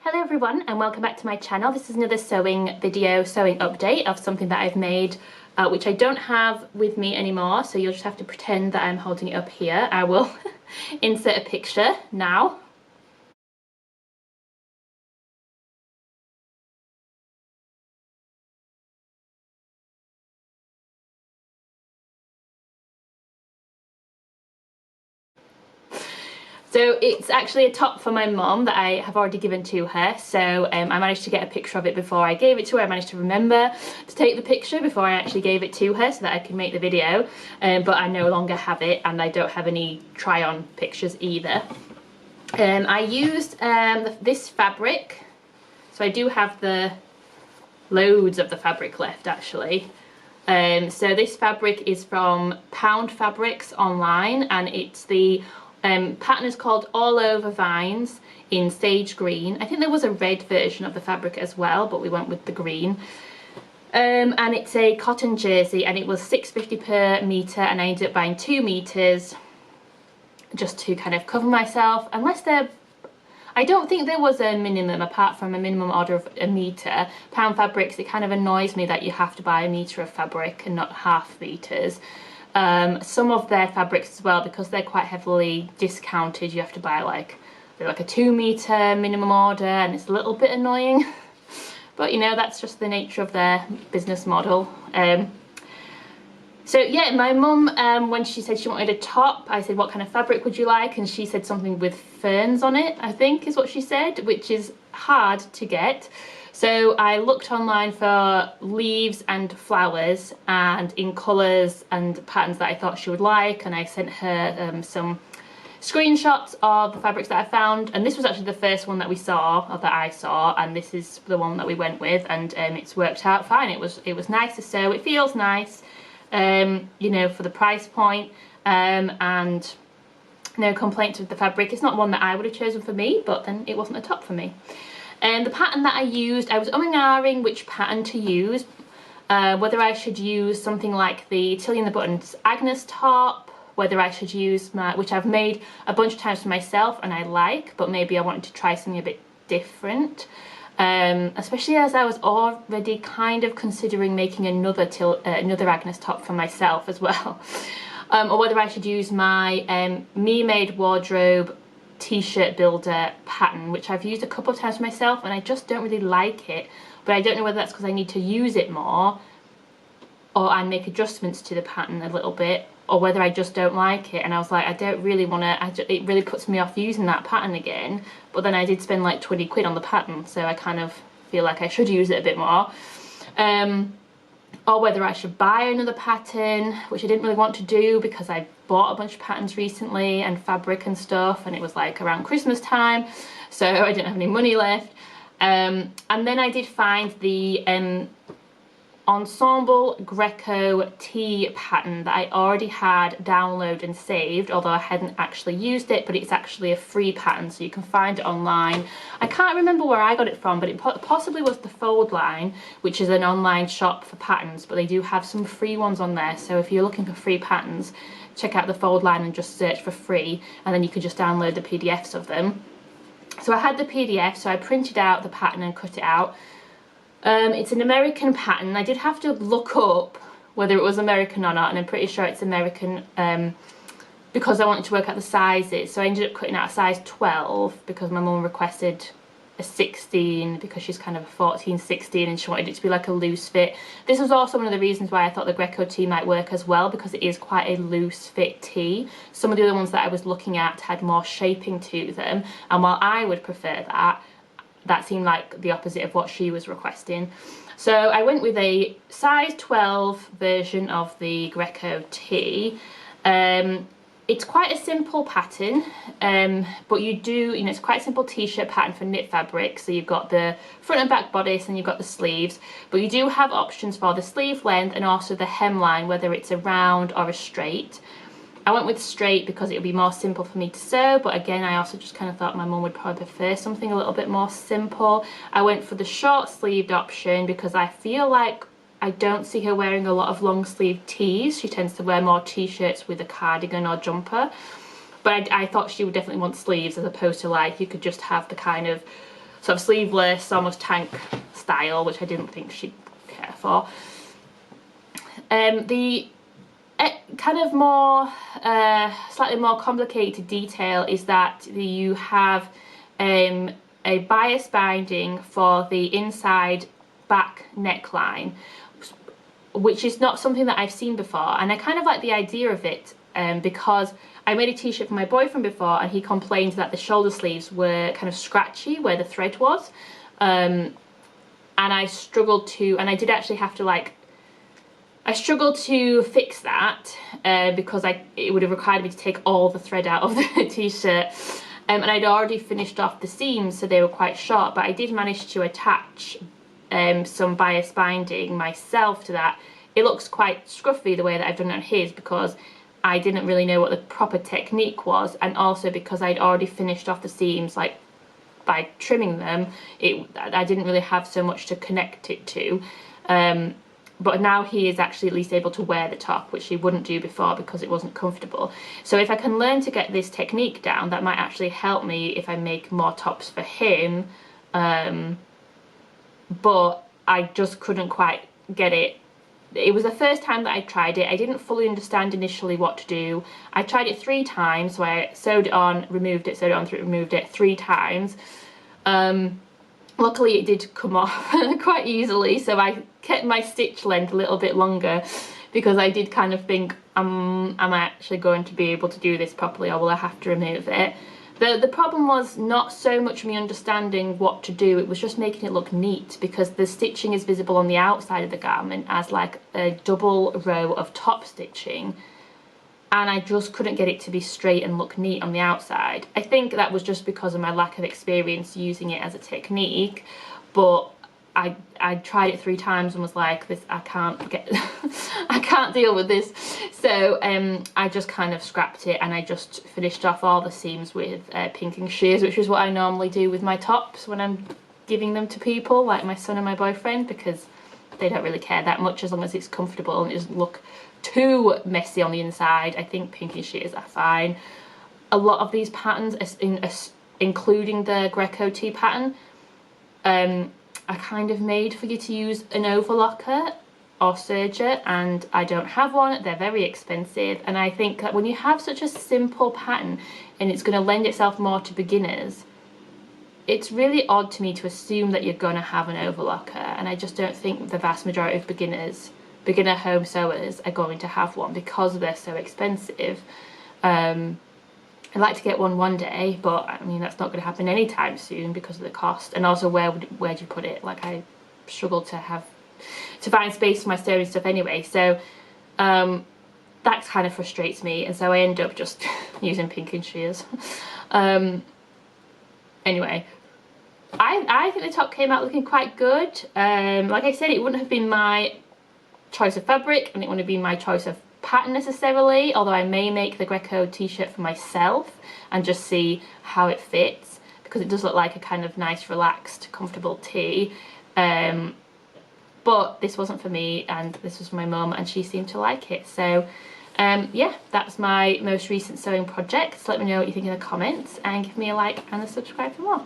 Hello everyone and welcome back to my channel. This is another sewing update of something that I've made which I don't have with me anymore, so you'll just have to pretend that I'm holding it up here. I will insert a picture now. So it's actually a top for my mum that I have already given to her, so I managed to get a picture of it before I gave it to her. I managed to remember to take the picture before I actually gave it to her so that I could make the video, but I no longer have it and I don't have any try-on pictures either. I used this fabric, so I do have loads of the fabric left actually. So this fabric is from Pound Fabrics online, and it's the pattern is called All Over Vines in sage green. I think there was a red version of the fabric as well, but we went with the green. And it's a cotton jersey, and it was £6.50 per metre, and I ended up buying 2 metres just to kind of cover myself, unless I don't think there was a minimum, apart from a minimum order of a metre. Pound Fabrics, it kind of annoys me that you have to buy a metre of fabric and not half metres. Some of their fabrics as well, because they're quite heavily discounted, you have to buy like a 2 metre minimum order, and it's a little bit annoying. But you know, that's just the nature of their business model. So yeah, my mum, when she said she wanted a top, I said, what kind of fabric would you like? And she said something with ferns on it, I think is what she said, which is hard to get. So I looked online for leaves and flowers, and in colours and patterns that I thought she would like, and I sent her some screenshots of the fabrics that I found, and this was actually the first one that we saw, or that I saw, and this is the one that we went with, and it's worked out fine. It was nice to sew, it feels nice, you know, for the price point, and no complaints with the fabric. It's not one that I would have chosen for me, but then it wasn't a top for me. And the pattern that I used, I was umming and ahhing which pattern to use, whether I should use something like the Tilly and the Buttons Agnes top, whether I should use which I've made a bunch of times for myself and I like, but maybe I wanted to try something a bit different, especially as I was already kind of considering making another Agnes top for myself as well, or whether I should use my Me Made Wardrobe t-shirt builder pattern, which I've used a couple of times for myself and I just don't really like it, but I don't know whether that's because I need to use it more, or I make adjustments to the pattern a little bit, or whether I just don't like it. And I was like, I don't really want to, it really puts me off using that pattern again, but then I did spend like 20 quid on the pattern, so I kind of feel like I should use it a bit more. Or whether I should buy another pattern, which I didn't really want to do because I bought a bunch of patterns recently and fabric and stuff, and it was like around Christmas time, so I didn't have any money left. And then I did find the Ensemble Greco Tee pattern that I already had downloaded and saved, although I hadn't actually used it, but it's actually a free pattern, so you can find it online. I can't remember where I got it from, but it possibly was the Fold Line, which is an online shop for patterns, but they do have some free ones on there, so if you're looking for free patterns, check out the Fold Line and just search for free, and then you can just download the PDFs of them. So I had the PDF, so I printed out the pattern and cut it out. It's an American pattern. I did have to look up whether it was American or not, and I'm pretty sure it's American because I wanted to work out the sizes. So I ended up cutting out a size 12 because my mum requested a 16 because she's kind of a 14, 16, and she wanted it to be like a loose fit. This was also one of the reasons why I thought the Greco tee might work as well, because it is quite a loose fit tee. Some of the other ones that I was looking at had more shaping to them, and while I would prefer that seemed like the opposite of what she was requesting. So I went with a size 12 version of the Greco tee. It's quite a simple pattern, but it's quite a simple t-shirt pattern for knit fabric. So you've got the front and back bodice and you've got the sleeves, but you do have options for the sleeve length and also the hemline, whether it's a round or a straight. I went with straight because it would be more simple for me to sew, but again I also just kind of thought my mum would probably prefer something a little bit more simple. I went for the short sleeved option because I feel like I don't see her wearing a lot of long sleeve tees. She tends to wear more t-shirts with a cardigan or jumper, but I thought she would definitely want sleeves, as opposed to like you could just have the kind of sort of sleeveless, almost tank style, which I didn't think she'd care for. The kind of more, slightly more complicated detail is that you have a bias binding for the inside back neckline, which is not something that I've seen before, and I kind of like the idea of it because I made a t-shirt for my boyfriend before and he complained that the shoulder sleeves were kind of scratchy where the thread was, and I struggled to, and I did actually have to I struggled to fix that because it would have required me to take all the thread out of the t-shirt, and I'd already finished off the seams, so they were quite short, but I did manage to attach some bias binding myself to that. It looks quite scruffy the way that I've done it on his because I didn't really know what the proper technique was, and also because I'd already finished off the seams by trimming them, I didn't really have so much to connect it to. But now he is actually at least able to wear the top, which he wouldn't do before because it wasn't comfortable. So if I can learn to get this technique down, that might actually help me if I make more tops for him. But I just couldn't quite get it. It was the first time that I tried it. I didn't fully understand initially what to do. I tried it 3 times, so I sewed it on, removed it, sewed it on, removed it 3 times. Luckily it did come off quite easily, so I kept my stitch length a little bit longer because I did kind of think, am I actually going to be able to do this properly, or will I have to remove it? The problem was not so much me understanding what to do, it was just making it look neat, because the stitching is visible on the outside of the garment as like a double row of top stitching, and I just couldn't get it to be straight and look neat on the outside. I think that was just because of my lack of experience using it as a technique, but I tried it 3 times and was like, this, I can't deal with this. So I just kind of scrapped it, and I just finished off all the seams with pinking shears, which is what I normally do with my tops when I'm giving them to people, like my son and my boyfriend, because they don't really care that much as long as it's comfortable and it doesn't look too messy on the inside. I think pinking shears are fine. A lot of these patterns, including the Greco Tee pattern, are kind of made for you to use an overlocker or serger, and I don't have one. They're very expensive, and I think that when you have such a simple pattern and it's going to lend itself more to beginners, it's really odd to me to assume that you're going to have an overlocker, and I just don't think the vast majority of beginner home sewers are going to have one because they're so expensive. I'd like to get one day, but I mean that's not going to happen anytime soon because of the cost, and also where'd you put it? Like, I struggle to find space for my sewing stuff anyway, so that kind of frustrates me, and so I end up just using pinking shears. Anyway, I think the top came out looking quite good. Like I said, it wouldn't have been my choice of fabric, and it wouldn't have been my choice of pattern necessarily, although I may make the Greco t-shirt for myself and just see how it fits, because it does look like a kind of nice, relaxed, comfortable tee. But this wasn't for me, and this was for my mum, and she seemed to like it. So yeah, that's my most recent sewing project. So let me know what you think in the comments, and give me a like and a subscribe for more.